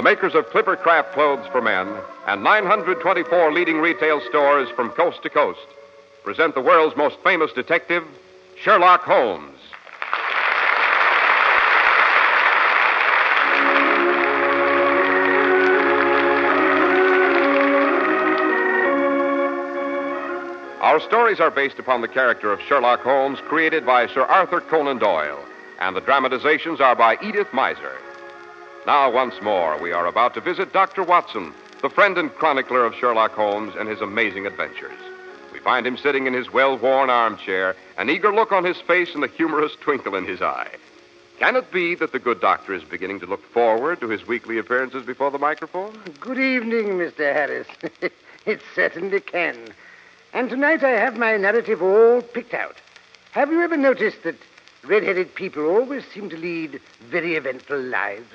makers of Clipper Craft clothes for men and 924 leading retail stores from coast to coast, present the world's most famous detective, Sherlock Holmes. Our stories are based upon the character of Sherlock Holmes created by Sir Arthur Conan Doyle, and the dramatizations are by Edith Meiser. Now, once more, we are about to visit Dr. Watson, the friend and chronicler of Sherlock Holmes and his amazing adventures. We find him sitting in his well-worn armchair, an eager look on his face and a humorous twinkle in his eye. Can it be that the good doctor is beginning to look forward to his weekly appearances before the microphone? Good evening, Mr. Harris. It certainly can. And tonight I have my narrative all picked out. Have you ever noticed that red-headed people always seem to lead very eventful lives?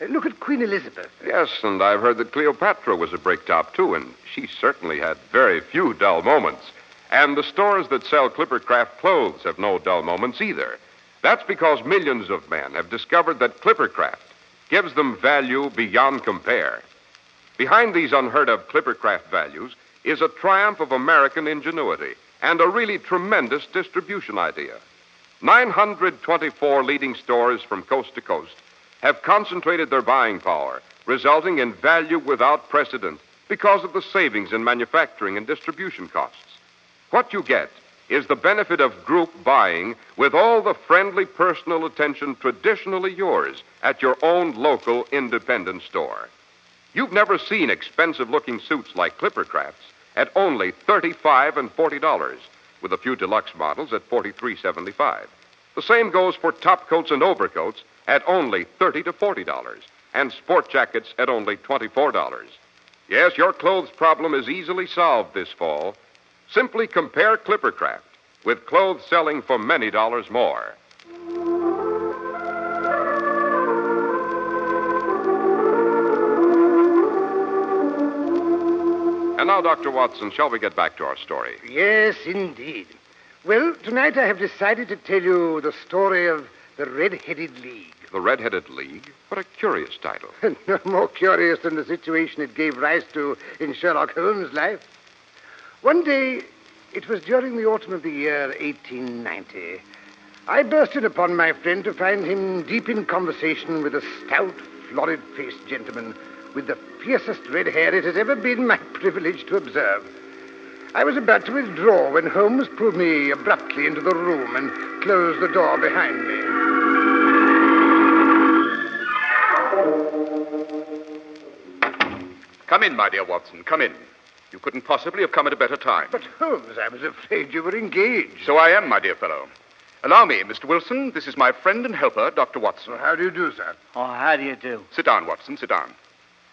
Look at Queen Elizabeth. Yes, and I've heard that Cleopatra was a breaktop, too, and she certainly had very few dull moments. And the stores that sell Clipper Craft clothes have no dull moments either. That's because millions of men have discovered that Clipper Craft gives them value beyond compare. Behind these unheard-of Clipper Craft values is a triumph of American ingenuity and a really tremendous distribution idea. 924 leading stores from coast to coast have concentrated their buying power, resulting in value without precedent because of the savings in manufacturing and distribution costs. What you get is the benefit of group buying with all the friendly personal attention traditionally yours at your own local independent store. You've never seen expensive-looking suits like Clipper Crafts at only $35 and $40, with a few deluxe models at $43.75. The same goes for top coats and overcoats at only $30 to $40, and sport jackets at only $24. Yes, your clothes problem is easily solved this fall. Simply compare Clipper Craft with clothes selling for many dollars more. And now, Dr. Watson, shall we get back to our story? Yes, indeed. Well, tonight I have decided to tell you the story of the Red-Headed League. The Red-Headed League? What a curious title. No more curious than the situation it gave rise to in Sherlock Holmes' life. One day, it was during the autumn of the year 1890, I burst in upon my friend to find him deep in conversation with a stout, florid-faced gentleman with the fiercest red hair it has ever been my privilege to observe. I was about to withdraw when Holmes pulled me abruptly into the room and closed the door behind me. Come in, my dear Watson, come in. You couldn't possibly have come at a better time. But, Holmes, I was afraid you were engaged. So I am, my dear fellow. Allow me, Mr. Wilson. This is my friend and helper, Dr. Watson. Well, how do you do, sir? Oh, how do you do? Sit down, Watson, sit down.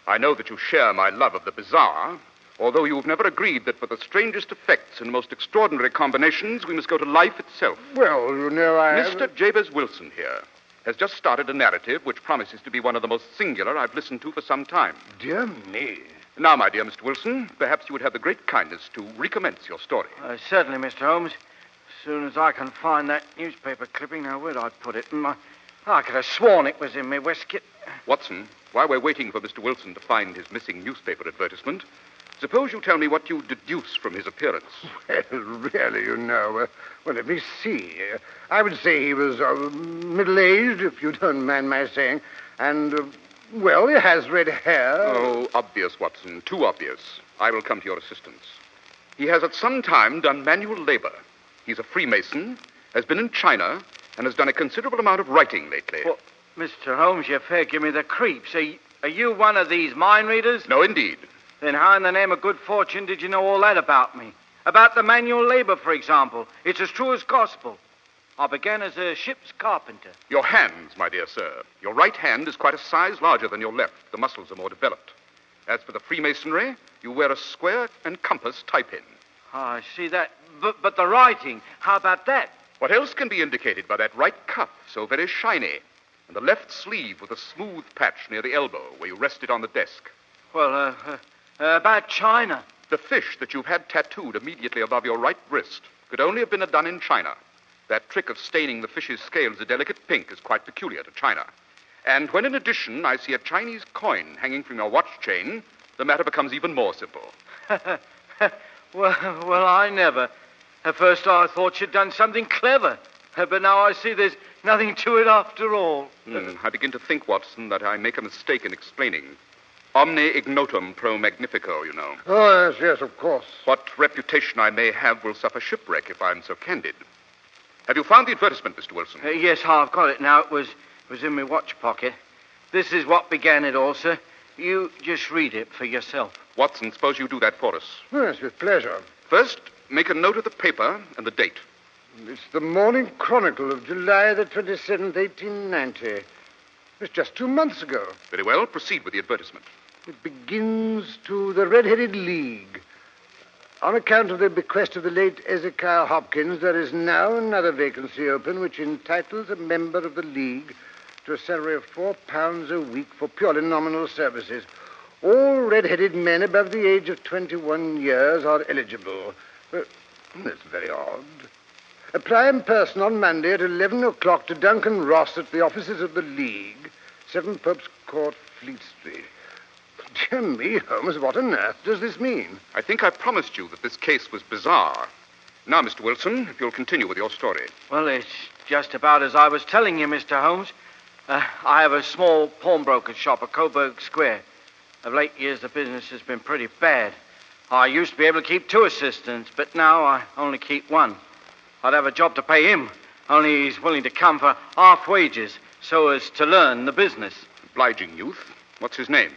I know that you share my love of the bizarre, although you've never agreed that for the strangest effects and most extraordinary combinations, we must go to life itself. Well, you know, Mr. Jabez Wilson here has just started a narrative which promises to be one of the most singular I've listened to for some time. Dear me. Now, my dear Mr. Wilson, perhaps you would have the great kindness to recommence your story. Certainly, Mr. Holmes. As soon as I can find that newspaper clipping, now where'd I put it? I could have sworn it was in my waistcoat. Watson, while we're waiting for Mr. Wilson to find his missing newspaper advertisement, suppose you tell me what you deduce from his appearance. Well, really, you know. Well, let me see. I would say he was middle-aged, if you don't mind my saying. And, well, he has red hair. Oh, obvious, Watson. Too obvious. I will come to your assistance. He has at some time done manual labor. He's a Freemason, has been in China, and has done a considerable amount of writing lately. Well, Mr. Holmes, you fair give me the creeps. Are you one of these mind readers? No, indeed. Then how in the name of good fortune did you know all that about me? About the manual labor, for example. It's as true as gospel. I began as a ship's carpenter. Your hands, my dear sir. Your right hand is quite a size larger than your left. The muscles are more developed. As for the Freemasonry, you wear a square and compass tie-pin. I see that. But the writing, how about that? What else can be indicated by that right cuff, so very shiny, and the left sleeve with a smooth patch near the elbow where you rest it on the desk? Well, about China. The fish that you've had tattooed immediately above your right wrist could only have been done in China. That trick of staining the fish's scales a delicate pink is quite peculiar to China. And when, in addition, I see a Chinese coin hanging from your watch chain, the matter becomes even more simple. Well, I never. At first I thought you'd done something clever. But now I see there's nothing to it after all. I begin to think, Watson, that I make a mistake in explaining. Omne ignotum pro magnifico, you know. Oh, yes, of course. What reputation I may have will suffer shipwreck if I'm so candid. Have you found the advertisement, Mr. Wilson? Yes, I've got it now. It was in my watch pocket. This is what began it all, sir. You just read it for yourself. Watson, suppose you do that for us. Yes, with pleasure. First, make a note of the paper and the date. It's the Morning Chronicle of July the 27th, 1890. It's just 2 months ago. Very well, proceed with the advertisement. It begins to the Red-Headed League. On account of the bequest of the late Ezekiel Hopkins, there is now another vacancy open which entitles a member of the League to a salary of £4 a week for purely nominal services. All red-headed men above the age of 21 years are eligible. That's very odd. Apply in person on Monday at 11 o'clock to Duncan Ross at the offices of the League, 7 Pope's Court, Fleet Street. Dear me, Holmes, what on earth does this mean? I think I promised you that this case was bizarre. Now, Mr. Wilson, if you'll continue with your story. Well, it's just about as I was telling you, Mr. Holmes. I have a small pawnbroker's shop at Coburg Square. Of late years, the business has been pretty bad. I used to be able to keep 2 assistants, but now I only keep 1. I'd have a job to pay him, only he's willing to come for half wages so as to learn the business. Obliging youth. What's his name?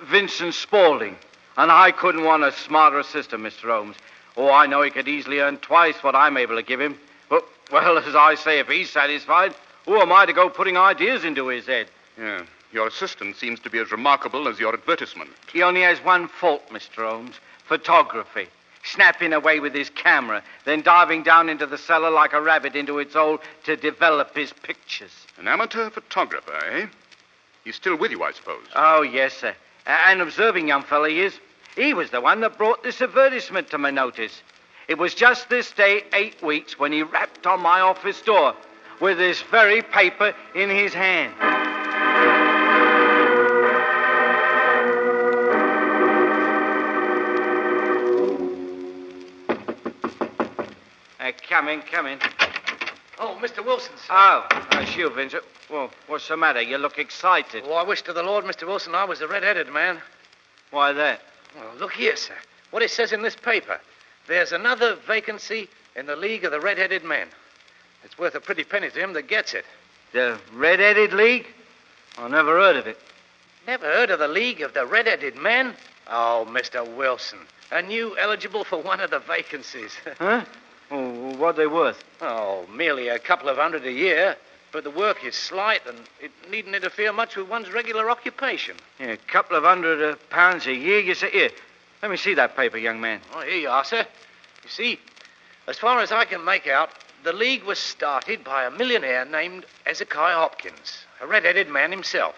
Vincent Spaulding. And I couldn't want a smarter assistant, Mr. Holmes. Oh, I know he could easily earn twice what I'm able to give him. But, well, as I say, if he's satisfied, who am I to go putting ideas into his head? Yeah. Your assistant seems to be as remarkable as your advertisement. He only has one fault, Mr. Holmes. Photography. Snapping away with his camera, then diving down into the cellar like a rabbit into its hole to develop his pictures. An amateur photographer, eh? He's still with you, I suppose. Oh, yes, sir. An observing young fellow he is. He was the one that brought this advertisement to my notice. It was just this day 8 weeks when he rapped on my office door with this very paper in his hand. Come in. Oh, Mr. Wilson, sir. Oh, it's you, Vincent. Well, what's the matter? You look excited. Oh, I wish to the Lord, Mr. Wilson, I was a red-headed man. Why that? Well, look here, sir. What it says in this paper. There's another vacancy in the League of the Red-Headed Men. It's worth a pretty penny to him that gets it. The Red-Headed League? I never heard of it. Never heard of the League of the Red-Headed Men? Oh, Mr. Wilson. And you eligible for one of the vacancies. Huh? Oh, what are they worth? Oh, merely a couple of $100 a year. But the work is slight and it needn't interfere much with one's regular occupation. Yeah, a couple of £100 a year, you say? Here, let me see that paper, young man. Oh, here you are, sir. You see, as far as I can make out, the League was started by a millionaire named Ezekiel Hopkins, a red-headed man himself.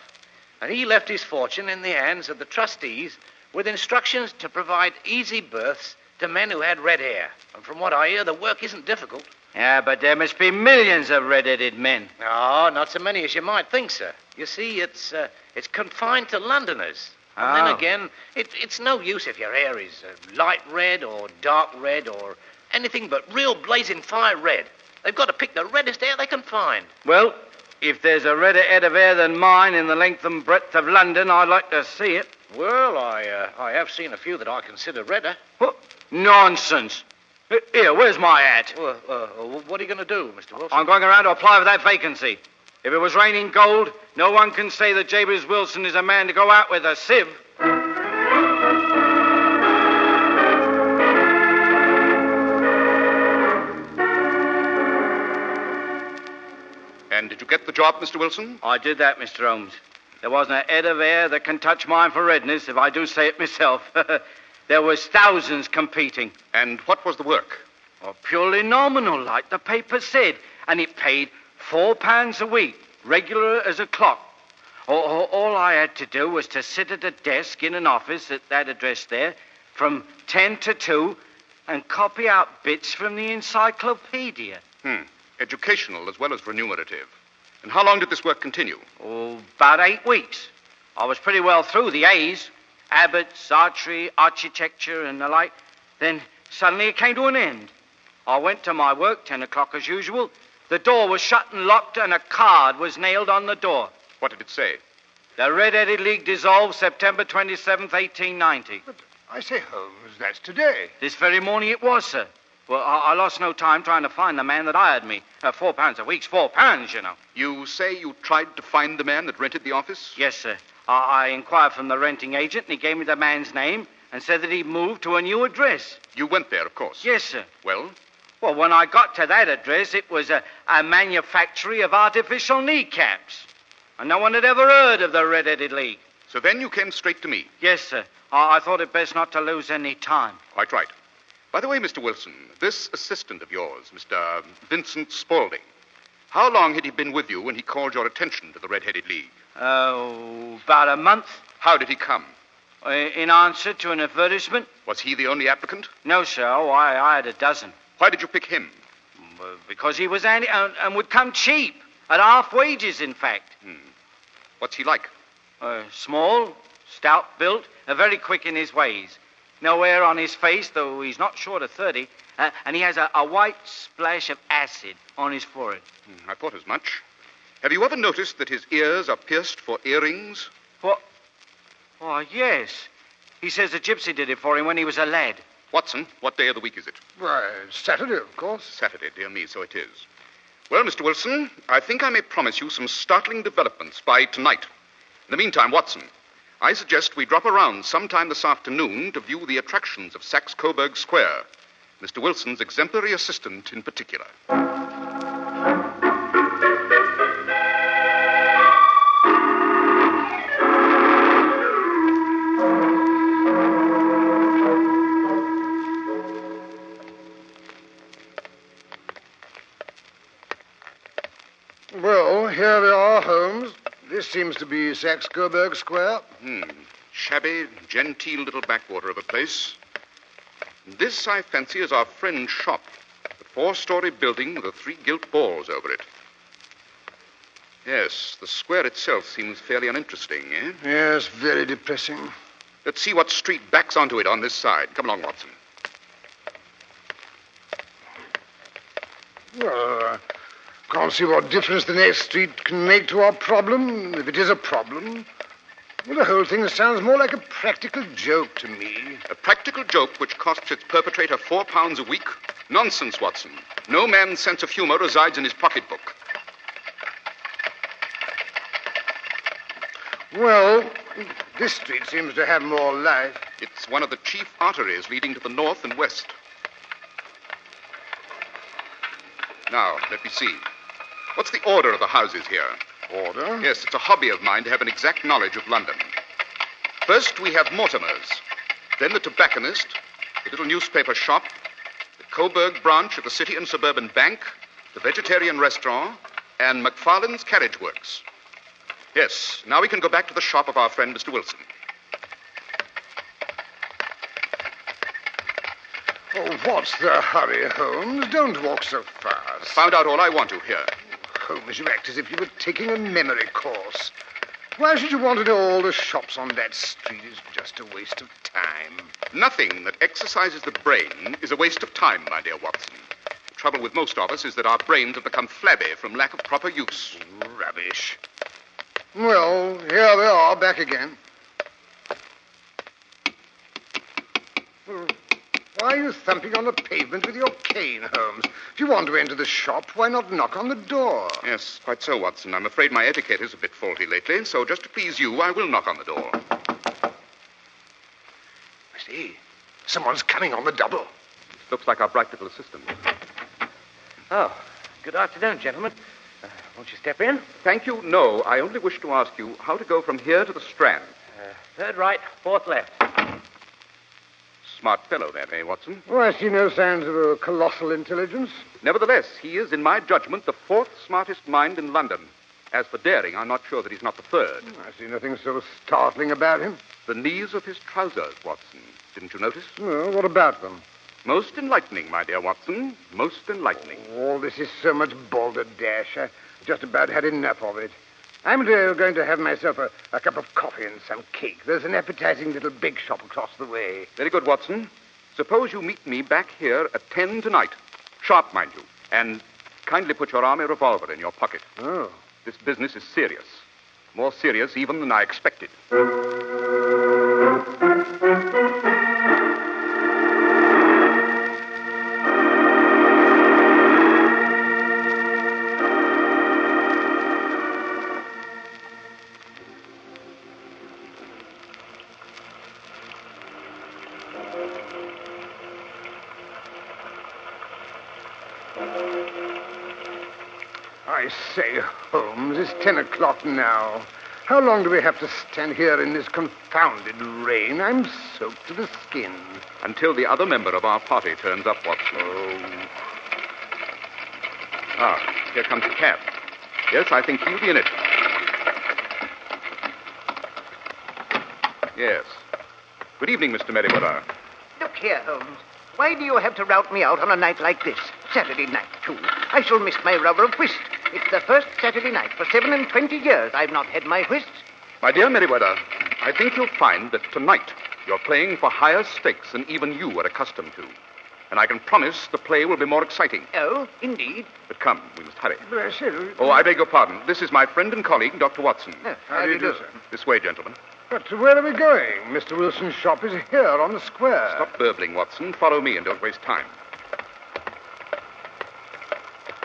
And he left his fortune in the hands of the trustees with instructions to provide easy berths to men who had red hair. And from what I hear, the work isn't difficult. Yeah, but there must be millions of red-headed men. No, not so many as you might think, sir. You see, it's confined to Londoners. And then again, it's no use if your hair is light red or dark red or anything but real blazing fire red. They've got to pick the reddest hair they can find. Well, if there's a redder head of hair than mine in the length and breadth of London, I'd like to see it. Well, I have seen a few that I consider redder. What? Nonsense. Here, where's my hat? What are you going to do, Mr. Wilson? I'm going around to apply for that vacancy. If it was raining gold, no one can say that Jabez Wilson is a man to go out with a sieve. And did you get the job, Mr. Wilson? I did that, Mr. Holmes. There wasn't a head of hair that can touch mine for redness, if I do say it myself. There was thousands competing. And what was the work? Oh, purely nominal, like the paper said. And it paid £4 a week, regular as a clock. All I had to do was to sit at a desk in an office at that address there from 10 to 2 and copy out bits from the encyclopedia. Educational as well as remunerative. And how long did this work continue? Oh, about 8 weeks. I was pretty well through the A's, Abbott's, Archery, Architecture, and the like. Then suddenly it came to an end. I went to my work, 10 o'clock as usual. The door was shut and locked, and a card was nailed on the door. What did it say? The Red-Headed League dissolved September 27th, 1890. But I say, Holmes, that's today. This very morning it was, sir. Well, I lost no time trying to find the man that hired me. £4 a week's £4, you know. You say you tried to find the man that rented the office? Yes, sir. I inquired from the renting agent, and he gave me the man's name and said that he'd moved to a new address. You went there, of course. Yes, sir. Well? Well, when I got to that address, it was a manufactory of artificial kneecaps. And no one had ever heard of the Red-Headed League. So then you came straight to me? Yes, sir. I thought it best not to lose any time. Quite right. By the way, Mr. Wilson, this assistant of yours, Mr. Vincent Spaulding, how long had he been with you when he called your attention to the Red-Headed League? Oh, about a month. How did he come? In answer to an advertisement? Was he the only applicant? No, sir. Oh, I had a dozen. Why did you pick him? Because he was handy and would come cheap. At half wages, in fact. What's he like? Small, stout built, very quick in his ways. No hair on his face, though he's not short of 30. And he has a white splash of acid on his forehead. I thought as much. Have you ever noticed that his ears are pierced for earrings? What? Oh, yes. He says the gypsy did it for him when he was a lad. Watson, what day of the week is it? Why, Saturday, of course. Saturday, dear me, so it is. Well, Mr. Wilson, I think I may promise you some startling developments by tonight. In the meantime, Watson, I suggest we drop around sometime this afternoon to view the attractions of Saxe-Coburg Square. Mr. Wilson's exemplary assistant in particular. Well, here we are, Holmes. This seems to be Saxe-Coburg Square. Shabby, genteel little backwater of a place. This, I fancy, is our friend's shop. A 4-story building with 3 gilt balls over it. Yes, the square itself seems fairly uninteresting, eh? Yes, very depressing. Let's see what street backs onto it on this side. Come along, Watson. Well, can't see what difference the next street can make to our problem, if it is a problem. Well, the whole thing sounds more like a practical joke to me. A practical joke which costs its perpetrator £4 a week? Nonsense, Watson. No man's sense of humor resides in his pocketbook. Well, this street seems to have more life. It's one of the chief arteries leading to the north and west. Now, let me see. What's the order of the houses here? Order? Yes, it's a hobby of mine to have an exact knowledge of London. First, we have Mortimer's. Then the tobacconist, the little newspaper shop, the Coburg branch of the City and Suburban Bank, the vegetarian restaurant, and McFarlane's Carriage Works. Yes, now we can go back to the shop of our friend, Mr. Wilson. Oh, what's the hurry, Holmes? Don't walk so fast. Found out all I want to here. Holmes, you act as if you were taking a memory course. Why should you want to know all the shops on that street? It's just a waste of time. Nothing that exercises the brain is a waste of time, my dear Watson. The trouble with most of us is that our brains have become flabby from lack of proper use. Rubbish. Well, here we are, back again. Why are you thumping on the pavement with your cane, Holmes? If you want to enter the shop, why not knock on the door? Yes, quite so, Watson. I'm afraid my etiquette is a bit faulty lately, so just to please you, I will knock on the door. I see. Someone's coming on the double. Looks like our bright little assistant. Oh, good afternoon, gentlemen. Won't you step in? Thank you. No, I only wish to ask you how to go from here to the Strand. Third right, fourth left. Smart fellow, that, eh, Watson? Oh, I see no signs of a colossal intelligence. Nevertheless, he is, in my judgment, the 4th smartest mind in London. As for daring, I'm not sure that he's not the 3rd. I see nothing so startling about him. The knees of his trousers, Watson. Didn't you notice? Well, what about them? Most enlightening, my dear Watson. Most enlightening. All this is so much balderdash. I just about had enough of it. I'm going to have myself a cup of coffee and some cake. There's an appetizing little bake shop across the way. Very good, Watson. Suppose you meet me back here at 10 tonight. Sharp, mind you. And kindly put your army revolver in your pocket. Oh. This business is serious. More serious even than I expected. I say, Holmes, it's 10 o'clock now. How long do we have to stand here in this confounded rain? I'm soaked to the skin. Until the other member of our party turns up, Watson. Oh. Ah, here comes the cab. Yes, I think he'll be in it. Yes. Good evening, Mr. Merriweather. Look here, Holmes. Why do you have to rout me out on a night like this? Saturday night, too. I shall miss my rubber of whist. It's the first Saturday night for 27 years I've not had my whist. My dear Merriweather, I think you'll find that tonight you're playing for higher stakes than even you are accustomed to. And I can promise the play will be more exciting. Oh, indeed. But come, we must hurry. Sir, Oh, I beg your pardon. This is my friend and colleague, Dr. Watson. how do you do, sir? This way, gentlemen. But where are we going? Mr. Wilson's shop is here on the square. Stop burbling, Watson. Follow me and don't waste time.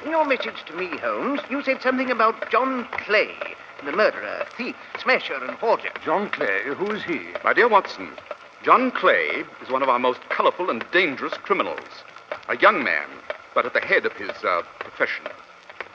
In your message to me, Holmes, you said something about John Clay, the murderer, thief, smasher, and forger. John Clay, who is he? My dear Watson, John Clay is one of our most colorful and dangerous criminals. A young man, but at the head of his profession.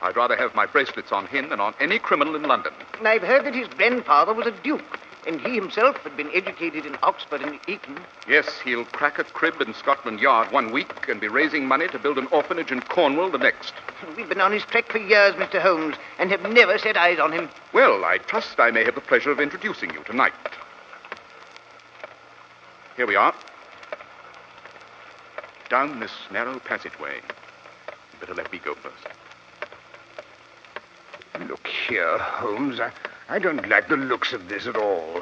I'd rather have my bracelets on him than on any criminal in London. And I've heard that his grandfather was a duke, and he himself had been educated in Oxford and Eton. Yes, he'll crack a crib in Scotland Yard one week and be raising money to build an orphanage in Cornwall the next. We've been on his track for years, Mr. Holmes, and have never set eyes on him. Well, I trust I may have the pleasure of introducing you tonight. Here we are. Down this narrow passageway. You better let me go first. Look here, Holmes. I don't like the looks of this at all.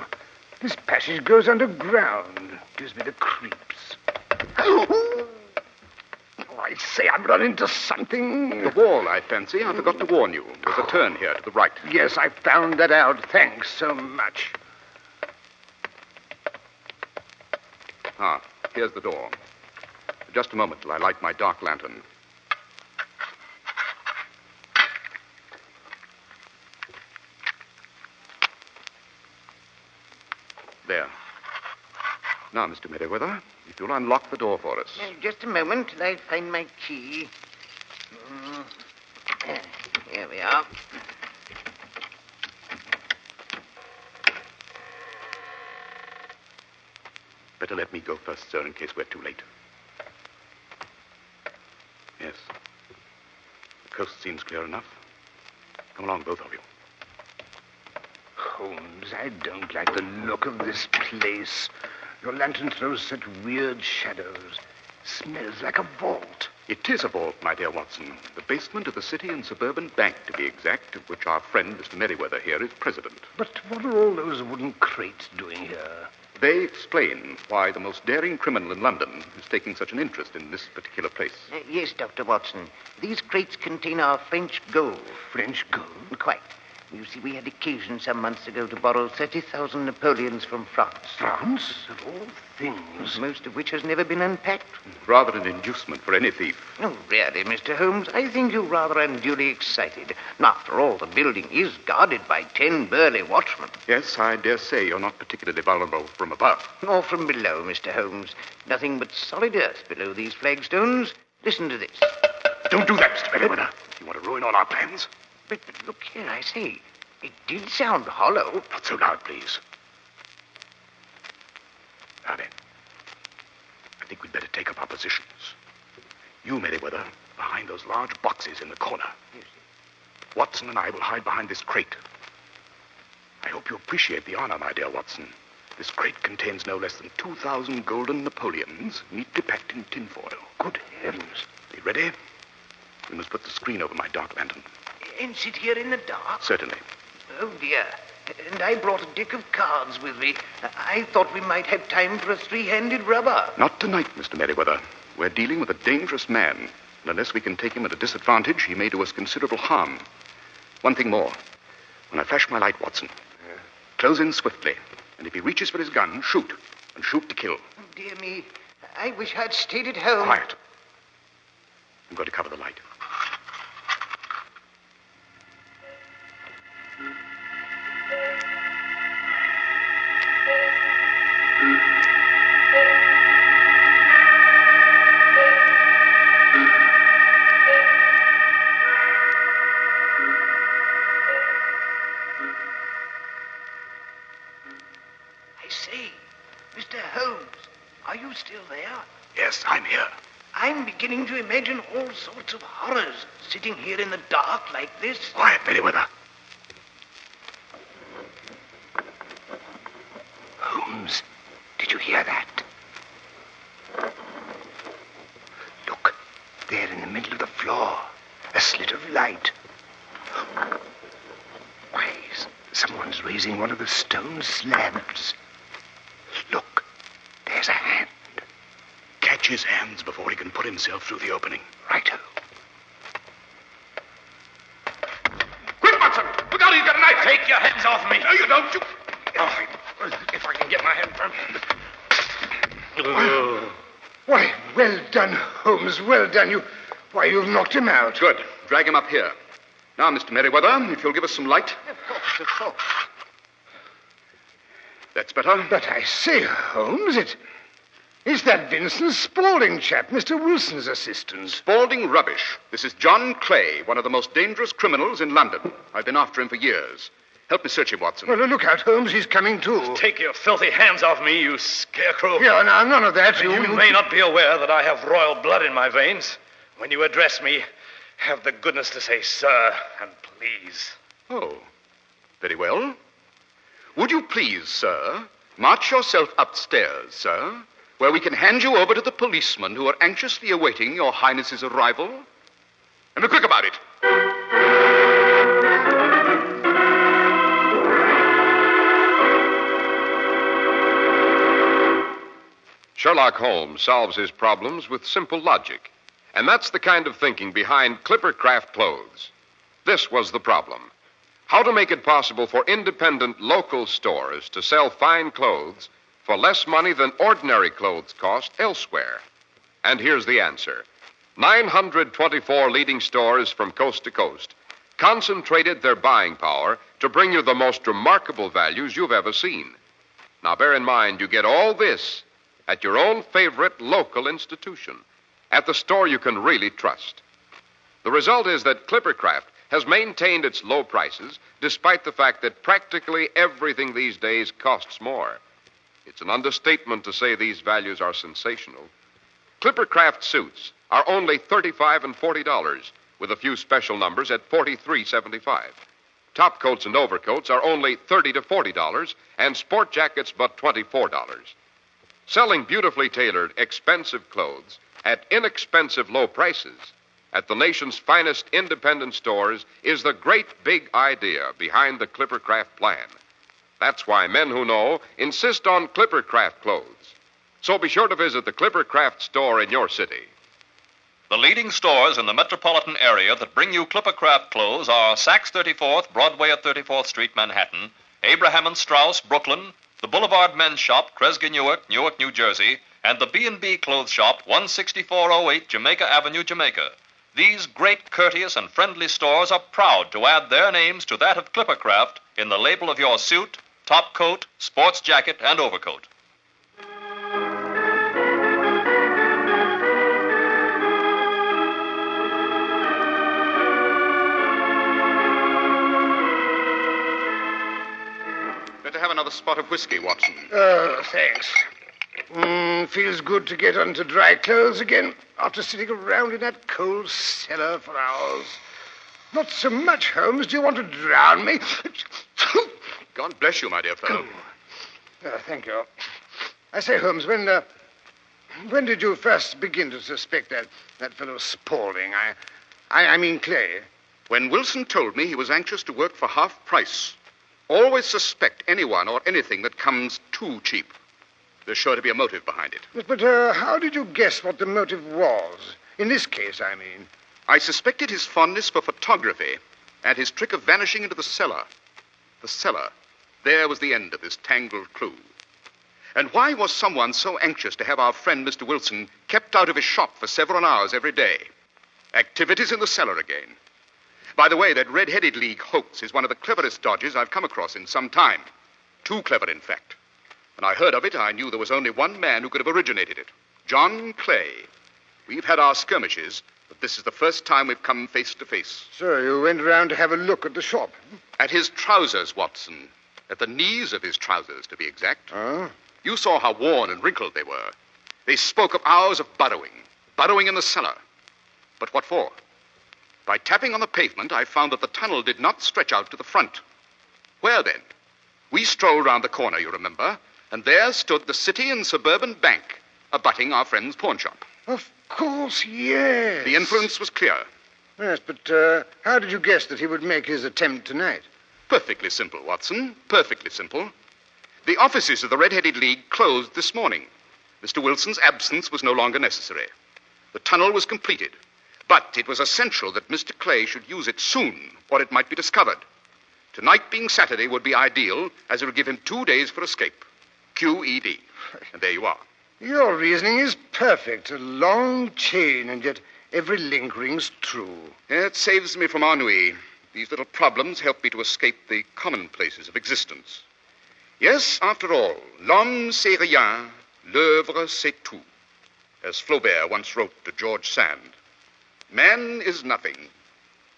This passage goes underground. Gives me the creeps. Oh, I say, I've run into something. The wall, I fancy. I forgot to warn you. There's a turn here to the right. Yes, I found that out. Thanks so much. Ah, here's the door. Just a moment till I light my dark lantern. There. Now, Mr. Merriweather, if you'll unlock the door for us. Just a moment till I find my key. Here we are. Better let me go first, sir, in case we're too late. Yes. The coast seems clear enough. Come along, both of you. Holmes, I don't like the look of this place. Your lantern throws such weird shadows. Smells like a vault. It is a vault, my dear Watson. The basement of the City and Suburban Bank, to be exact, of which our friend, Mr. Merriweather, here is president. But what are all those wooden crates doing here? They explain why the most daring criminal in London is taking such an interest in this particular place. Yes, Dr. Watson. These crates contain our French gold. French gold? Quite. You see, we had occasion some months ago to borrow 30,000 Napoleons from France. France, of all things. Most of which has never been unpacked. Rather an inducement for any thief. Oh, really, Mr. Holmes, I think you're rather unduly excited. After all, the building is guarded by 10 burly watchmen. Yes, I dare say you're not particularly vulnerable from above. Nor from below, Mr. Holmes. Nothing but solid earth below these flagstones. Listen to this. Don't do that, Mr. Merriweather. You want to ruin all our plans? But look here, I say. It did sound hollow. Not so loud, please. Now then, I think we'd better take up our positions. You, Merriweather, behind those large boxes in the corner. Yes. Watson and I will hide behind this crate. I hope you appreciate the honor, my dear Watson. This crate contains no less than 2,000 golden Napoleons, neatly packed in tinfoil. Good heavens. Be ready? We must put the screen over my dark lantern. And sit here in the dark? Certainly. Oh, dear. And I brought a deck of cards with me. I thought we might have time for a three-handed rubber. Not tonight, Mr. Merriweather. We're dealing with a dangerous man, and unless we can take him at a disadvantage, he may do us considerable harm. One thing more. When I flash my light, Watson, close in swiftly, and if he reaches for his gun, shoot, and shoot to kill. Oh, dear me. I wish I'd stayed at home. Quiet. I'm going to cover the light. I say, Mr. Holmes, are you still there? Yes, I'm here. I'm beginning to imagine all sorts of horrors sitting here in the dark like this. Quiet, Merriweather. Holmes, did you hear that? Look, there in the middle of the floor, a slit of light. Why, someone's raising one of the stone slabs. Look, there's a hand. Catch his hands before he can put himself through the opening. Righto. Quick, Watson! Look out, he's got a knife! Take your hands off me. No, you don't. You... If I can get my hand from... Why, well done, Holmes, well done. You've knocked him out. Good. Drag him up here. Now, Mr. Merriweather, if you'll give us some light. Of course. That's better. But I say, Holmes, it's that Vincent Spaulding chap, Mr. Wilson's assistant. Spaulding rubbish. This is John Clay, one of the most dangerous criminals in London. I've been after him for years. Help me search him, Watson. Well, look out, Holmes, he's coming too. Take your filthy hands off me, you scarecrow. Yeah, now, none of that. You may not be aware that I have royal blood in my veins. When you address me, have the goodness to say sir and please. Oh, very well. Would you please, sir, march yourself upstairs, sir, where we can hand you over to the policemen who are anxiously awaiting your Highness's arrival? And be quick about it. Sherlock Holmes solves his problems with simple logic. And that's the kind of thinking behind Clippercraft Clothes. This was the problem. How to make it possible for independent local stores to sell fine clothes for less money than ordinary clothes cost elsewhere. And here's the answer. 924 leading stores from coast to coast concentrated their buying power to bring you the most remarkable values you've ever seen. Now, bear in mind, you get all this at your own favorite local institution, at the store you can really trust. The result is that Clippercraft has maintained its low prices despite the fact that practically everything these days costs more. It's an understatement to say these values are sensational. Clippercraft suits are only $35 and $40, with a few special numbers at $43.75. Top coats and overcoats are only $30 to $40, and sport jackets but $24. Selling beautifully tailored, expensive clothes at inexpensive low prices at the nation's finest independent stores is the great big idea behind the Clippercraft plan. That's why men who know insist on Clippercraft clothes. So be sure to visit the Clippercraft store in your city. The leading stores in the metropolitan area that bring you Clippercraft clothes are Saks 34th, Broadway at 34th Street, Manhattan, Abraham and Straus, Brooklyn, the Boulevard Men's Shop, Kresge, Newark, New Jersey, and the B&B Clothes Shop, 16408 Jamaica Avenue, Jamaica. These great, courteous, and friendly stores are proud to add their names to that of Clippercraft in the label of your suit, top coat, sports jacket, and overcoat. Better have another spot of whiskey, Watson. Oh, thanks. Feels good to get onto dry clothes again after sitting around in that cold cellar for hours. Not so much, Holmes. Do you want to drown me? God bless you, my dear fellow. Thank you. I say, Holmes, when did you first begin to suspect that fellow Spaulding? I mean Clay. When Wilson told me he was anxious to work for half price. Always suspect anyone or anything that comes too cheap. There's sure to be a motive behind it. But how did you guess what the motive was? In this case, I mean. I suspected his fondness for photography and his trick of vanishing into the cellar. The cellar. There was the end of this tangled clue. And why was someone so anxious to have our friend Mr. Wilson kept out of his shop for several hours every day? Activities in the cellar again. By the way, that Red-Headed League hoax is one of the cleverest dodges I've come across in some time. Too clever, in fact. When I heard of it, I knew there was only one man who could have originated it. John Clay. We've had our skirmishes, but this is the first time we've come face to face. So you went around to have a look at the shop? At his trousers, Watson. At the knees of his trousers, to be exact. Oh? You saw how worn and wrinkled they were. They spoke of hours of burrowing in the cellar. But what for? By tapping on the pavement, I found that the tunnel did not stretch out to the front. Where then? We strolled round the corner, you remember, and there stood the City and Suburban Bank, abutting our friend's pawn shop. Of course, yes. The inference was clear. Yes, but how did you guess that he would make his attempt tonight? Perfectly simple, Watson. Perfectly simple. The offices of the Red-Headed League closed this morning. Mr. Wilson's absence was no longer necessary. The tunnel was completed. But it was essential that Mr. Clay should use it soon, or it might be discovered. Tonight being Saturday would be ideal, as it would give him 2 days for escape. QED. And there you are. Your reasoning is perfect. A long chain, and yet every link rings true. It saves me from ennui. These little problems help me to escape the commonplaces of existence. Yes, after all, l'homme c'est rien, l'œuvre c'est tout. As Flaubert once wrote to George Sand. Man is nothing.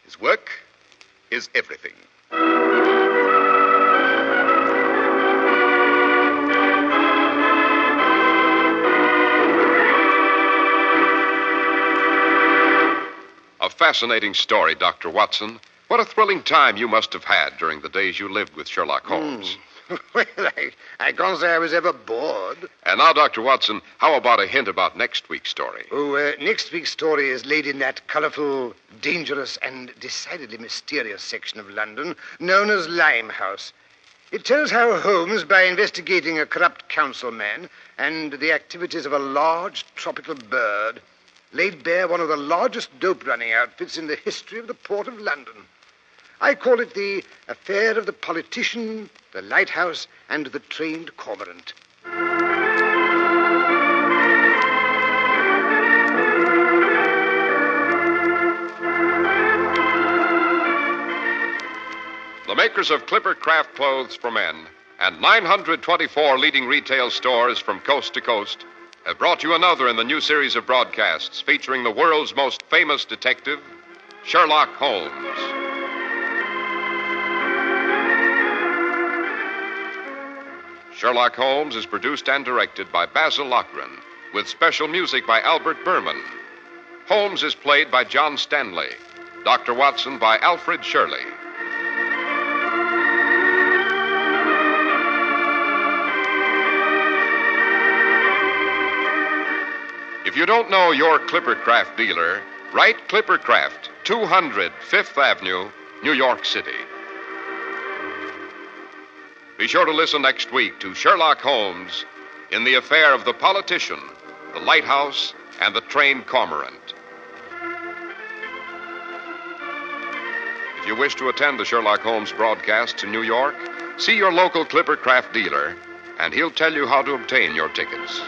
His work is everything. A fascinating story, Dr. Watson. What a thrilling time you must have had during the days you lived with Sherlock Holmes. Well, I can't say I was ever bored. And now, Dr. Watson, how about a hint about next week's story? Oh, next week's story is laid in that colorful, dangerous, and decidedly mysterious section of London known as Limehouse. It tells how Holmes, by investigating a corrupt councilman and the activities of a large tropical bird, laid bare one of the largest dope-running outfits in the history of the Port of London. I call it the affair of the politician, the lighthouse, and the trained cormorant. The makers of Clipper Craft Clothes for Men and 924 leading retail stores from coast to coast have brought you another in the new series of broadcasts featuring the world's most famous detective, Sherlock Holmes. Sherlock Holmes is produced and directed by Basil Lochran, with special music by Albert Berman. Holmes is played by John Stanley, Dr. Watson by Alfred Shirley. If you don't know your Clipper Craft dealer, write Clipper Craft, 200 Fifth Avenue, New York City. Be sure to listen next week to Sherlock Holmes in the affair of the politician, the lighthouse, and the trained cormorant. If you wish to attend the Sherlock Holmes broadcasts in New York, see your local Clipper Craft dealer, and he'll tell you how to obtain your tickets.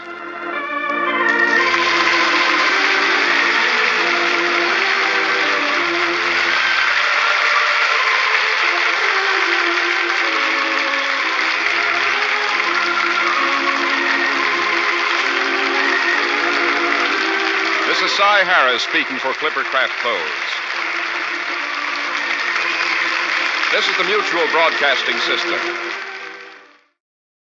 This is Cy Harris speaking for Clipper Craft Clothes. This is the Mutual Broadcasting System.